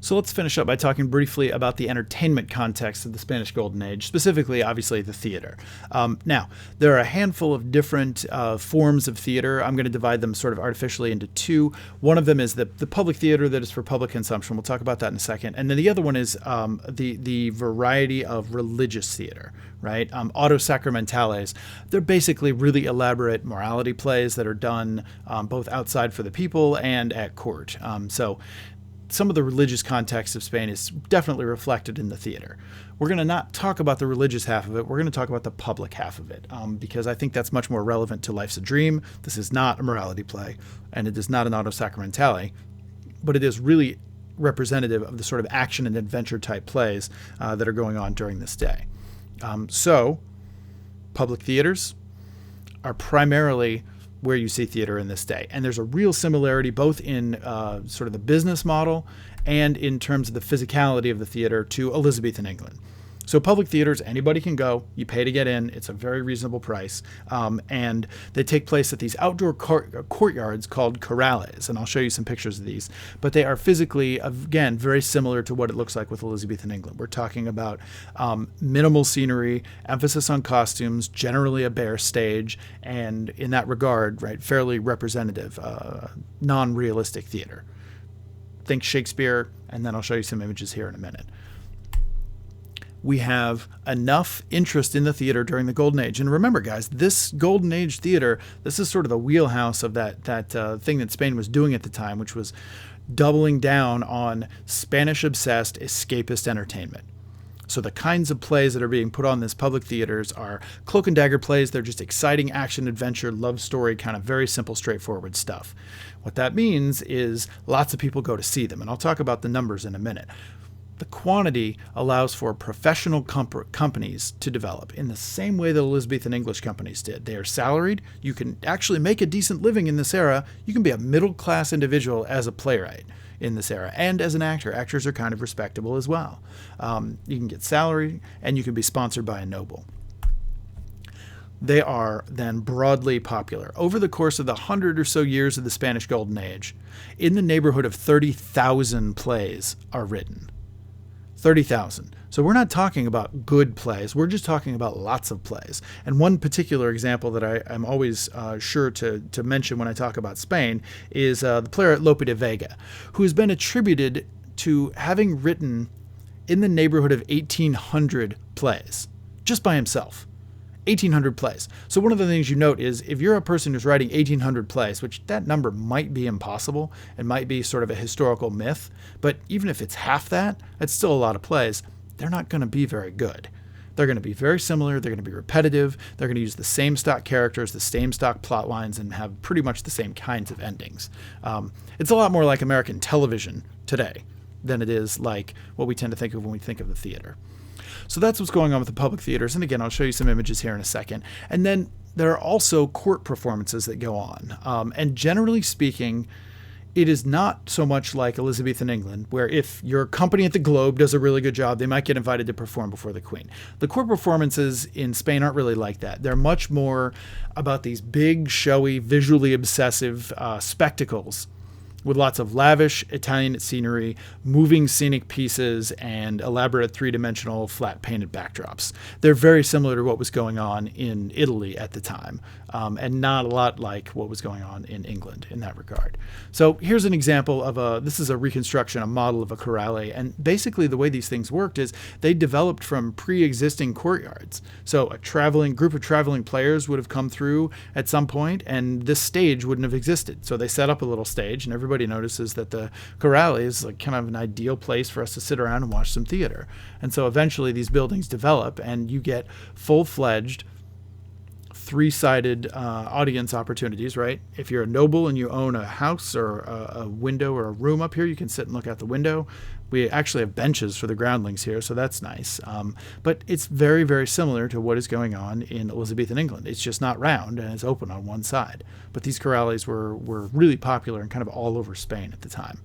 So let's finish up by talking briefly about the entertainment context of the Spanish Golden Age, specifically, obviously, the theater. Now, there are a handful of different forms of theater. I'm going to divide them sort of artificially into two. One of them is the public theater that is for public consumption. We'll talk about that in a second. And then the other one is the variety of religious theater, right? Auto sacramentales. They're basically really elaborate morality plays that are done both outside for the people and at court. So some of the religious context of Spain is definitely reflected in the theater. We're going to not talk about the religious half of it. We're going to talk about the public half of it because I think that's much more relevant to Life's a Dream. This is not a morality play, and it is not an auto sacramentale, but it is really representative of the sort of action and adventure type plays that are going on during this day. So public theaters are primarily where you see theater in this day. And there's a real similarity both in sort of the business model and in terms of the physicality of the theater to Elizabethan England. So public theaters, anybody can go. You pay to get in. It's a very reasonable price. And they take place at these outdoor courtyards called corrales. And I'll show you some pictures of these. But they are physically, again, very similar to what it looks like with Elizabethan England. We're talking about minimal scenery, emphasis on costumes, generally a bare stage, and in that regard, right, fairly representative, non-realistic theater. Think Shakespeare, and then I'll show you some images here in a minute. We have enough interest in the theater during the Golden Age. And remember, guys, this Golden Age theater, this is sort of the wheelhouse of that thing that Spain was doing at the time, which was doubling down on Spanish-obsessed escapist entertainment. So the kinds of plays that are being put on this public theaters are cloak and dagger plays. They're just exciting action, adventure, love story, kind of very simple, straightforward stuff. What that means is lots of people go to see them. And I'll talk about the numbers in a minute. The quantity allows for professional companies to develop in the same way that Elizabethan English companies did. They are salaried. You can actually make a decent living in this era. You can be a middle-class individual as a playwright in this era. And as an actor, actors are kind of respectable as well. You can get salary, and you can be sponsored by a noble. They are then broadly popular. Over the course of the 100 or so years of the Spanish Golden Age, in the neighborhood of 30,000 plays are written. 30,000. So we're not talking about good plays. We're just talking about lots of plays. And one particular example that I'm always sure to mention when I talk about Spain is the playwright Lope de Vega, who has been attributed to having written in the neighborhood of 1,800 plays, just by himself. 1,800 plays. So one of the things you note is if you're a person who's writing 1,800 plays, which that number might be impossible and might be sort of a historical myth, but even if it's half that, it's still a lot of plays. They're not going to be very good. They're going to be very similar. They're going to be repetitive. They're going to use the same stock characters, the same stock plot lines, and have pretty much the same kinds of endings. It's a lot more like American television today than it is like what we tend to think of when we think of the theater. So that's what's going on with the public theaters. And again, I'll show you some images here in a second. And then there are also court performances that go on. And generally speaking, it is not so much like Elizabethan England, where if your company at the Globe does a really good job, they might get invited to perform before the Queen. The court performances in Spain aren't really like that. They're much more about these big, showy, visually obsessive spectacles with lots of lavish Italian scenery, moving scenic pieces, and elaborate three-dimensional flat-painted backdrops. They're very similar to what was going on in Italy at the time, and not a lot like what was going on in England in that regard. So here's an example of this is a reconstruction, a model of a corrale, and basically the way these things worked is they developed from pre-existing courtyards. So a group of traveling players would have come through at some point, and this stage wouldn't have existed. So they set up a little stage, and everybody notices that the corrale is like kind of an ideal place for us to sit around and watch some theater. And so eventually these buildings develop, and you get full-fledged three-sided audience opportunities, right? If you're a noble and you own a house or a window or a room up here, you can sit and look out the window. We actually have benches for the groundlings here, so that's nice. But it's very, very similar to what is going on in Elizabethan England. It's just not round and it's open on one side. But these corrales were really popular and kind of all over Spain at the time.